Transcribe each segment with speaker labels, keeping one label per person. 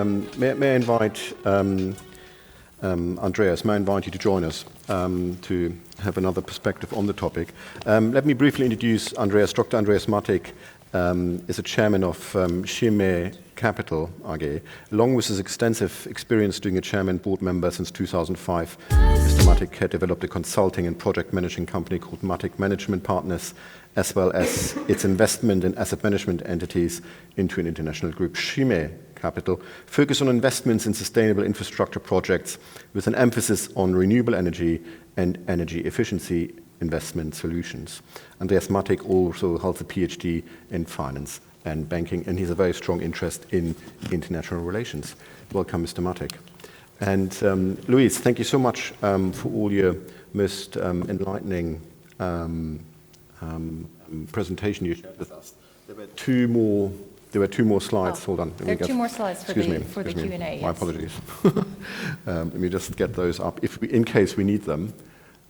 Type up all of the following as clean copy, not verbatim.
Speaker 1: May I invite Andreas, may I invite you to join us to have another perspective on the topic. Let me briefly introduce Andreas. Dr. Andreas Mattig is a chairman of CIME Capital AG. Along with his extensive experience doing a chairman board member since 2005, Mr. Mattig had developed a consulting and project managing company called Mattig Management Partners, as well as its investment in asset management entities into an international group. CIME Capital focus on investments in sustainable infrastructure projects with an emphasis on renewable energy and energy efficiency investment solutions. Andreas Mattig also holds a PhD in finance and banking, and he has a very strong interest in international relations. Welcome, Mr. Mattig. And Luis, thank you so much for all your most enlightening presentation you shared with us. There were two more slides. Hold on.
Speaker 2: There are two more slides for the Q&A.
Speaker 1: My
Speaker 2: yes.
Speaker 1: apologies. Let me just get those up, in case we need them.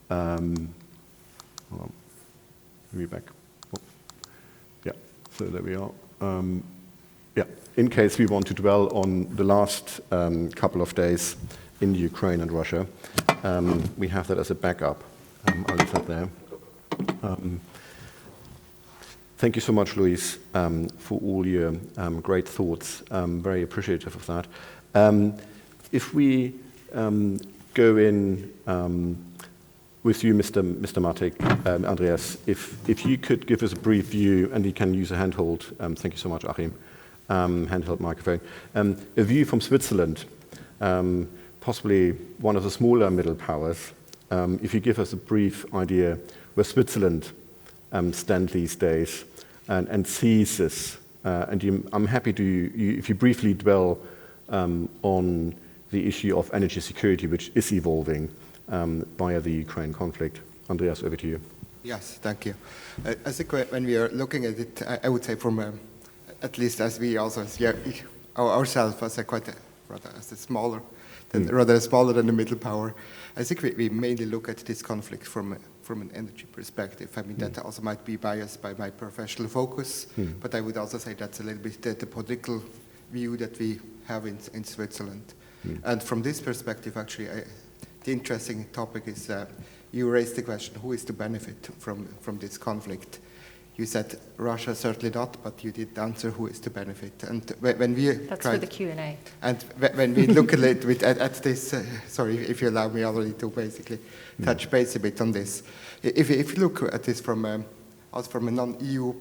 Speaker 1: Hold on. Let me back. Oh. Yeah. So there we are. Yeah. In case we want to dwell on the last couple of days in Ukraine and Russia, we have that as a backup. I'll leave that there. Thank you so much, Luis, for all your great thoughts. I'm very appreciative of that. If we go in with you, Mr. Mattig, Andreas, if you could give us a brief view, and you can use a handheld, thank you so much, Achim, handheld microphone, a view from Switzerland, possibly one of the smaller middle powers. If you give us a brief idea where Switzerland stand these days and sees this. I'm happy if you briefly dwell on the issue of energy security, which is evolving via the Ukraine conflict. Andreas, over to you.
Speaker 3: Yes, thank you. I think when we are looking at it, I would say from, at least as we also see ourselves as rather smaller than the middle power, I think we mainly look at this conflict from an energy perspective. I mean, that also might be biased by my professional focus, but I would also say that's a little bit the political view that we have in Switzerland. And from this perspective, actually, the interesting topic is you raised the question, who is to benefit from this conflict? You said Russia certainly not, but you did answer who is to benefit. And when we
Speaker 2: That's for the Q&A.
Speaker 3: And when we look a little bit at this, sorry if you allow me already to basically touch base a bit on this. If you look at this from a non-EU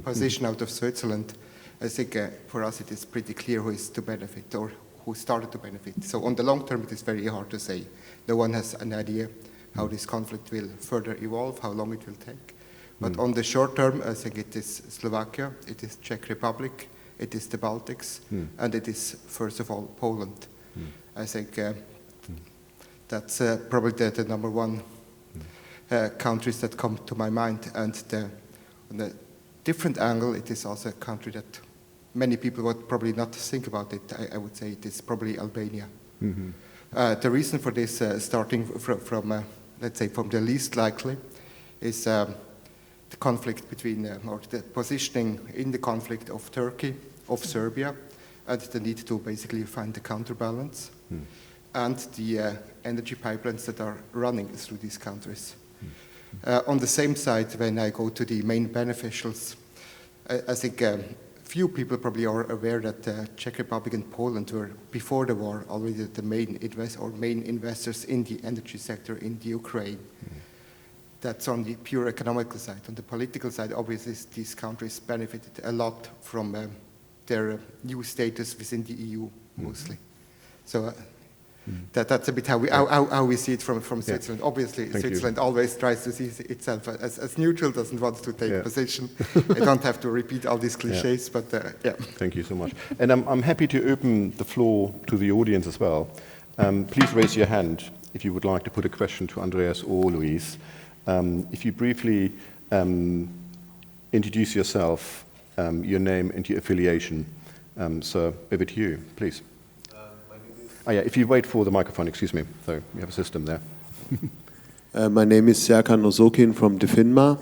Speaker 3: position out of Switzerland, I think for us it is pretty clear who is to benefit or who started to benefit. So on the long term, it is very hard to say. No one has an idea how this conflict will further evolve, how long it will take. But on the short term, I think it is Slovakia, it is Czech Republic, it is the Baltics, and it is, first of all, Poland. I think that's probably the number one countries that come to my mind. And on a different angle, it is also a country that many people would probably not think about it. I would say it is probably Albania. The reason for this, starting from let's say, from the least likely, is the conflict between, or the positioning in the conflict of Turkey, of Serbia, and the need to basically find the counterbalance, and the energy pipelines that are running through these countries. On the same side, when I go to the main beneficials, I think few people probably are aware that Czech Republic and Poland were, before the war, already the main investors in the energy sector in the Ukraine. That's on the pure economical side. On the political side, obviously, these countries benefited a lot from their new status within the EU, mostly. So that's a bit how we see it from Switzerland. Obviously,
Speaker 1: Thank
Speaker 3: Switzerland
Speaker 1: you.
Speaker 3: always tries to see itself as neutral, doesn't want to take position. I don't have to repeat all these cliches, but yeah.
Speaker 1: Thank you so much. And I'm happy to open the floor to the audience as well. Please raise your hand if you would like to put a question to Andreas or Luis. If you briefly introduce yourself, your name and your affiliation. So over to you, please. If you wait for the microphone, excuse me. So we have a system there.
Speaker 4: My name is Serkan Nozokin from DeFinma.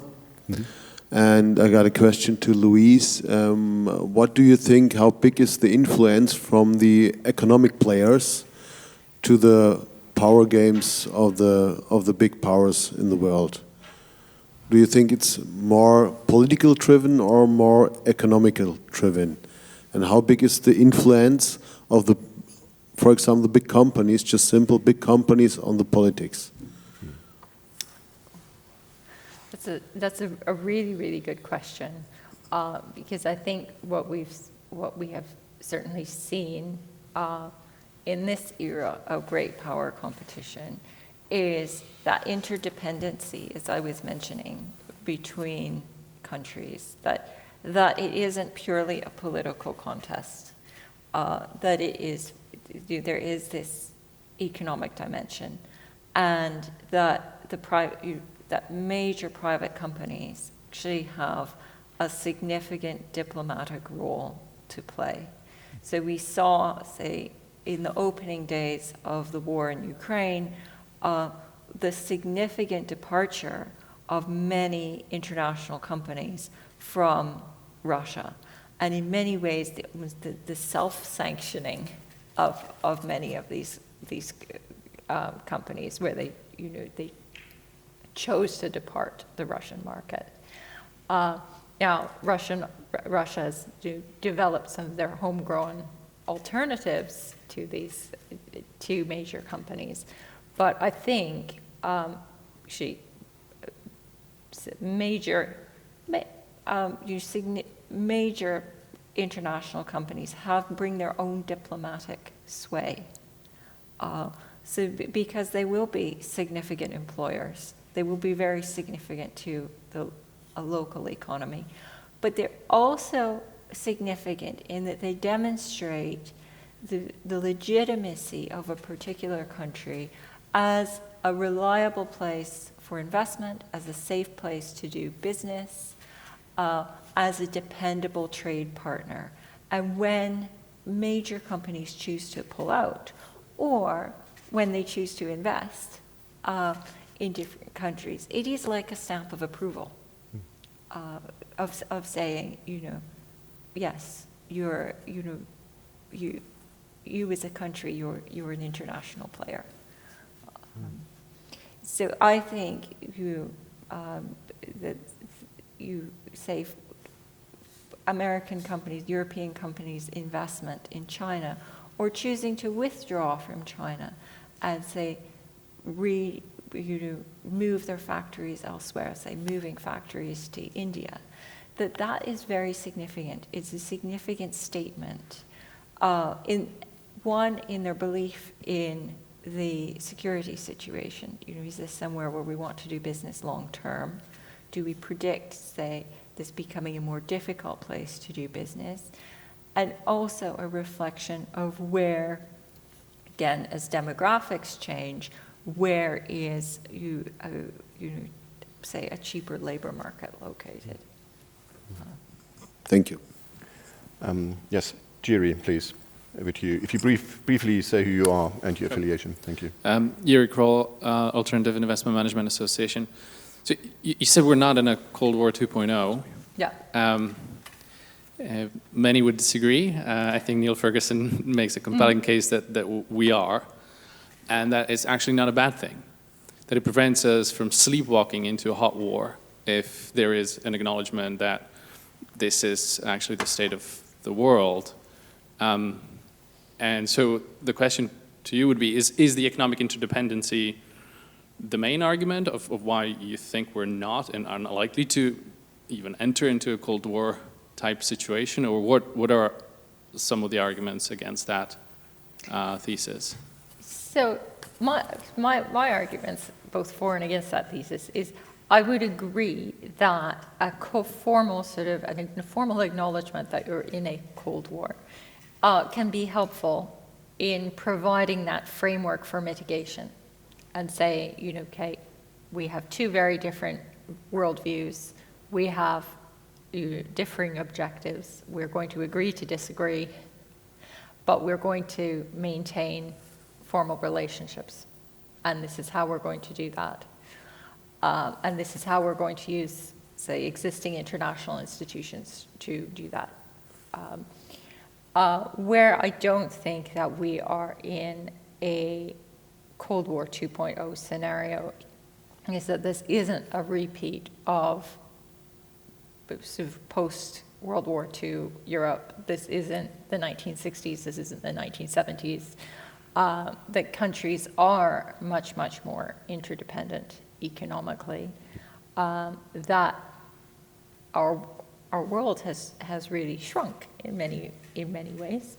Speaker 4: And I got a question to Louise. What do you think, how big is the influence from the economic players to the power games of the big powers in the world? Do you think it's more political driven or more economical driven? And how big is the influence of the, for example, the big companies, just simple big companies on the politics?
Speaker 2: That's a really, really good question, because I think what we have certainly seen in this era of great power competition is that interdependency, as I was mentioning, between countries, that it isn't purely a political contest, that there is this economic dimension, and that that major private companies actually have a significant diplomatic role to play. So we saw, say, in the opening days of the war in Ukraine, the significant departure of many international companies from Russia. And in many ways, it was the self-sanctioning of many of these companies where they chose to depart the Russian market. Now, Russia has developed some of their homegrown alternatives to these two major companies, but I think major international companies bring their own diplomatic sway. Because they will be significant employers. They will be very significant to a local economy. But they're also significant in that they demonstrate the legitimacy of a particular country as a reliable place for investment, as a safe place to do business, as a dependable trade partner. And when major companies choose to pull out, or when they choose to invest in different countries, it is like a stamp of approval of saying, yes, you as a country, you're an international player. So I think that you say American companies, European companies' investment in China, or choosing to withdraw from China and say move their factories elsewhere, say moving factories to India, that is very significant. It's a significant statement in their belief in the security situation. Is this somewhere where we want to do business long term? Do we predict, say, this becoming a more difficult place to do business? And also a reflection of where, again, as demographics change, where is say a cheaper labor market located?
Speaker 4: Thank you.
Speaker 1: Yes, Jiri, please. Over to you. If you briefly say who you are and your affiliation. Thank you.
Speaker 5: Jiri Kroll, Alternative Investment Management Association. So you said we're not in a Cold War 2.0.
Speaker 2: Yeah.
Speaker 5: Many would disagree. I think Neil Ferguson makes a compelling case that we are, and that it's actually not a bad thing, that it prevents us from sleepwalking into a hot war if there is an acknowledgement that this is actually the state of the world. And so the question to you would be, is the economic interdependency the main argument of why you think we're not and are not likely to even enter into a Cold War type situation, or what are some of the arguments against that thesis?
Speaker 2: So my arguments, both for and against that thesis, is I would agree that a formal acknowledgement that you're in a Cold War can be helpful in providing that framework for mitigation and say, okay, we have two very different worldviews. We have differing objectives. We're going to agree to disagree, but we're going to maintain formal relationships. And this is how we're going to do that. And this is how we're going to use say, existing international institutions to do that. Where I don't think that we are in a Cold War 2.0 scenario is that this isn't a repeat of sort of post-World War II Europe. This isn't the 1960s, this isn't the 1970s. That countries are much, much more interdependent economically. That our world has really shrunk in many ways.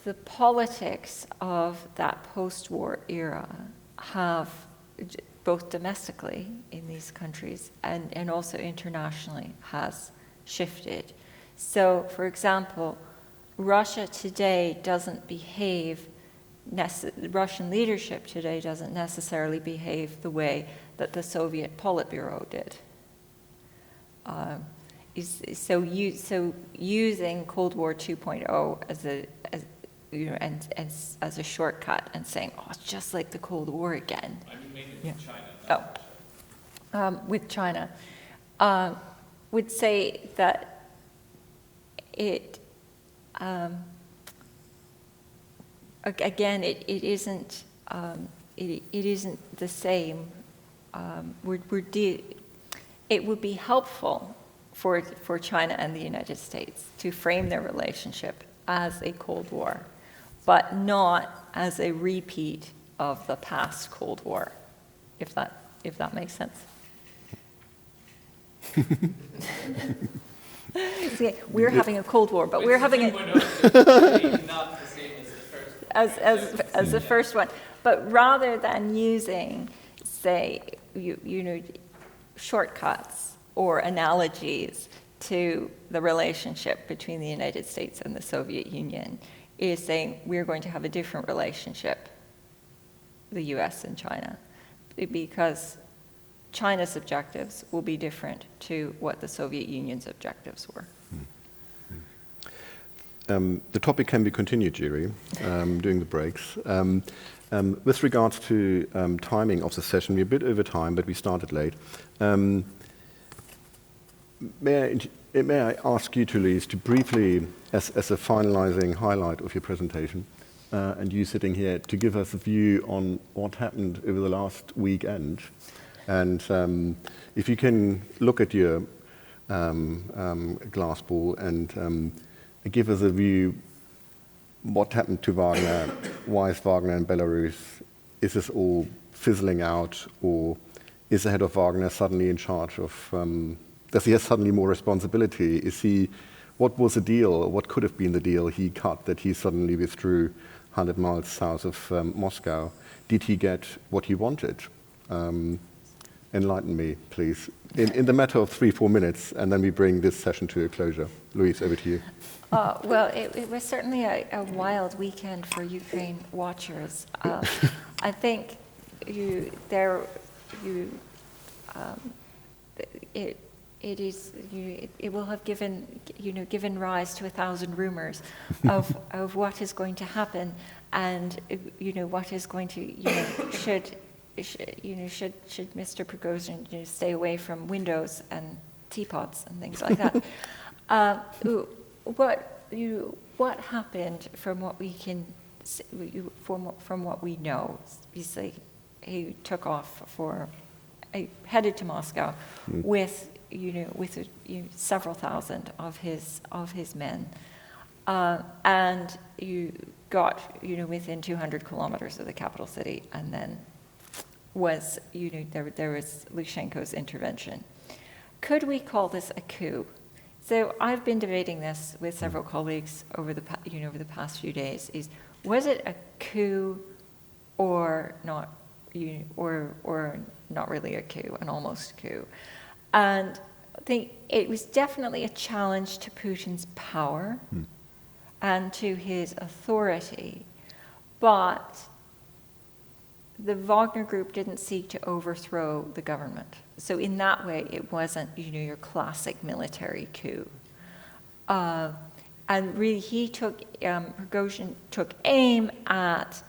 Speaker 2: The politics of that post-war era have, both domestically in these countries and also internationally, has shifted. So, for example, Russia today doesn't behave, Russian leadership today doesn't necessarily behave the way that the Soviet Politburo did. So using Cold War 2.0 as a shortcut and saying, oh, it's just like the Cold War again.
Speaker 5: I mean, mainly with China.
Speaker 2: With China, would say that it, again, it isn't the same. It would be helpful for China and the United States to frame their relationship as a Cold War, but not as a repeat of the past Cold War, if that makes sense. See, we're having a Cold War, but we're having it
Speaker 5: not the same as the first one.
Speaker 2: as the first one. But rather than using, say, shortcuts or analogies to the relationship between the United States and the Soviet Union, is saying we're going to have a different relationship, the US and China, because China's objectives will be different to what the Soviet Union's objectives were.
Speaker 1: The topic can be continued, Jiri, during the breaks. With regards to timing of the session, we're a bit over time, but we started late. May I ask you two, Lise, to briefly, as a finalizing highlight of your presentation, and you sitting here, to give us a view on what happened over the last weekend. And if you can look at your glass ball and give us a view, what happened to Wagner, why is Wagner in Belarus, is this all fizzling out, or is the head of Wagner suddenly in charge of, does he have suddenly more responsibility? What was the deal, what could have been the deal he cut that he suddenly withdrew 100 miles south of Moscow? Did he get what he wanted? Enlighten me, please, in the matter of 3-4 minutes, and then we bring this session to a closure. Louise, over to you.
Speaker 2: Well, it was certainly a wild weekend for Ukraine watchers. I think it will have given rise to 1,000 rumors of what is going to happen, and what is going to should Mr. Prigozhin stay away from windows and teapots and things like that. What happened from what we can from what we know? Obviously, he took off headed to Moscow with several thousand of his men, and you got within 200 kilometers of the capital city, and then was there was Lukashenko's intervention. Could we call this a coup? So I've been debating this with several colleagues over the past few days. Was it a coup or not? Or not really a coup, an almost coup? And I think it was definitely a challenge to Putin's power and to his authority, but the Wagner Group didn't seek to overthrow the government. So in that way, it wasn't, your classic military coup. And really, Prigozhin took aim at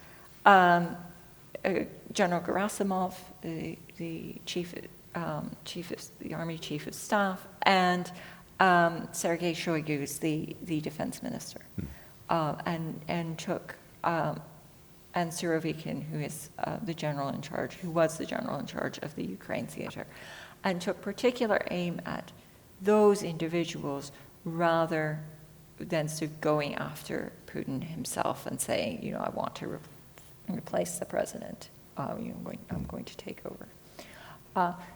Speaker 2: General Gerasimov, the Army Chief of Staff, and Sergei Shoigu is the defense minister, and took and Surovikin, who is the general in charge, who was the general in charge of the Ukraine theater, and took particular aim at those individuals rather than sort of going after Putin himself and saying, you know, I want to replace the president. I'm going to take over.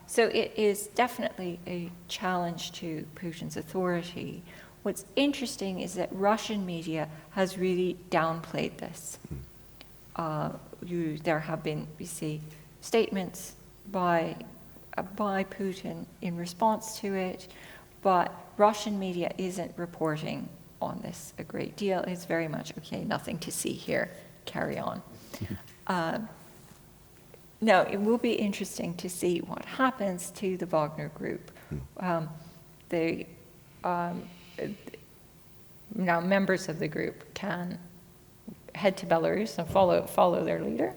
Speaker 2: So it is definitely a challenge to Putin's authority. What's interesting is that Russian media has really downplayed this. There have been, we see, statements by Putin in response to it, but Russian media isn't reporting on this a great deal. It's very much, okay, nothing to see here, carry on. Now, it will be interesting to see what happens to the Wagner Group. Now, members of the group can head to Belarus and follow their leader.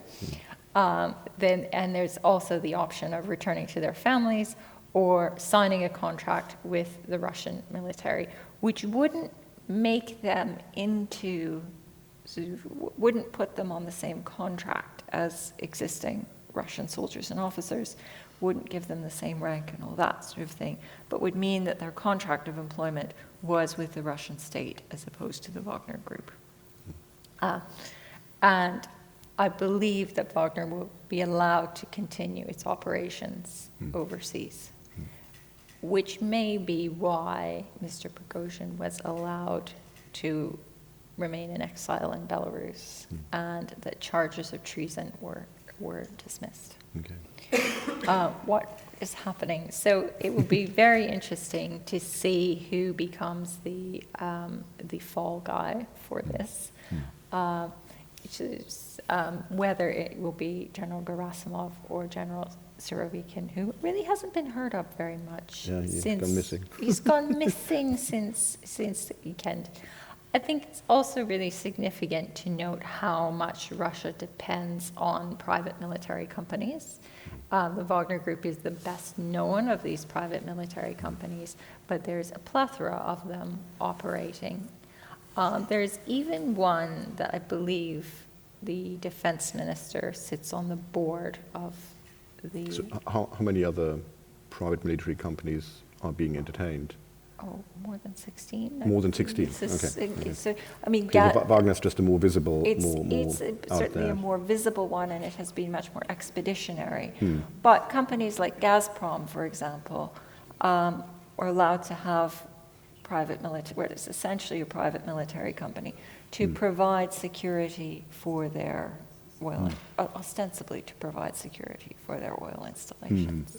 Speaker 2: And there's also the option of returning to their families or signing a contract with the Russian military, which wouldn't make them wouldn't put them on the same contract as existing Russian soldiers and officers, wouldn't give them the same rank and all that sort of thing, but would mean that their contract of employment was with the Russian state as opposed to the Wagner Group. And I believe that Wagner will be allowed to continue its operations overseas, which may be why Mr. Prigozhin was allowed to remain in exile in Belarus, and that charges of treason were dismissed. Okay. What is happening? So it will be very interesting to see who becomes the fall guy for this. Whether it will be General Gerasimov or General Surovikin, who really hasn't been heard of very much.
Speaker 1: Yeah, he's gone missing.
Speaker 2: He's gone missing since the weekend. I think it's also really significant to note how much Russia depends on private military companies. The Wagner Group is the best known of these private military companies, but there's a plethora of them operating. There's even one that I believe the defense minister sits on the board of the...
Speaker 1: So how many other private military companies are being entertained?
Speaker 2: Oh, more than 16.
Speaker 1: More than 16,
Speaker 2: okay. So, I mean,
Speaker 1: Wagner's just a more visible,
Speaker 2: it's certainly a more visible one, and it has been much more expeditionary. But companies like Gazprom, for example, are allowed to have private military, where it's essentially a private military company, to provide security for their oil, ostensibly to provide security for their oil installations.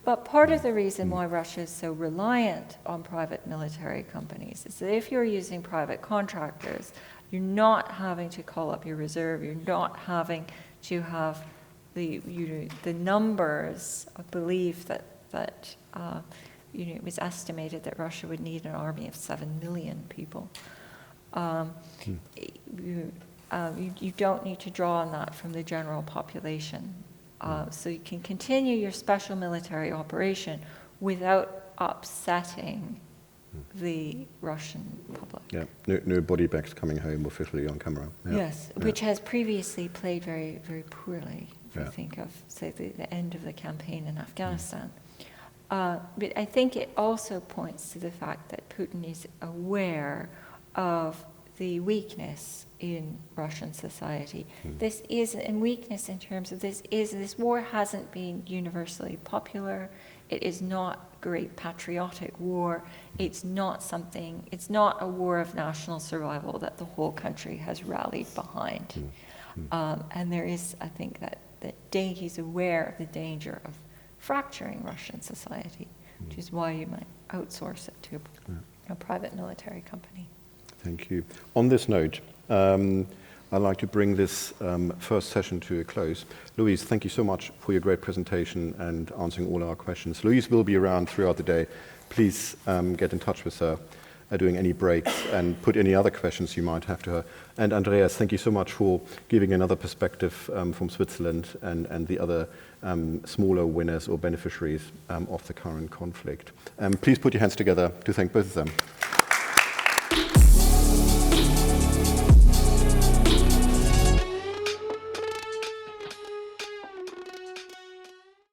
Speaker 2: But part of the reason why Russia is so reliant on private military companies is that if you're using private contractors, you're not having to call up your reserve, you're not having to have the numbers. I believe that it was estimated that Russia would need an army of 7 million people. You don't need to draw on that from the general population. So you can continue your special military operation without upsetting the Russian public.
Speaker 1: Yeah, no body bags coming home officially on camera. Yeah.
Speaker 2: Yes, which has previously played very, very poorly, if you think of, say, the end of the campaign in Afghanistan. But I think it also points to the fact that Putin is aware of the weakness in Russian society. This is a weakness in terms of this war hasn't been universally popular. It is not a great patriotic war. It's not a war of national survival that the whole country has rallied behind. And there is, I think, that he's aware of the danger of fracturing Russian society, which is why you might outsource it to a private military company.
Speaker 1: Thank you. On this note, I'd like to bring this first session to a close. Louise, thank you so much for your great presentation and answering all our questions. Louise will be around throughout the day. Please get in touch with her. doing any breaks and put any other questions you might have to her. And Andreas, thank you so much for giving another perspective from Switzerland and the other smaller winners or beneficiaries of the current conflict. Please put your hands together to thank both of them.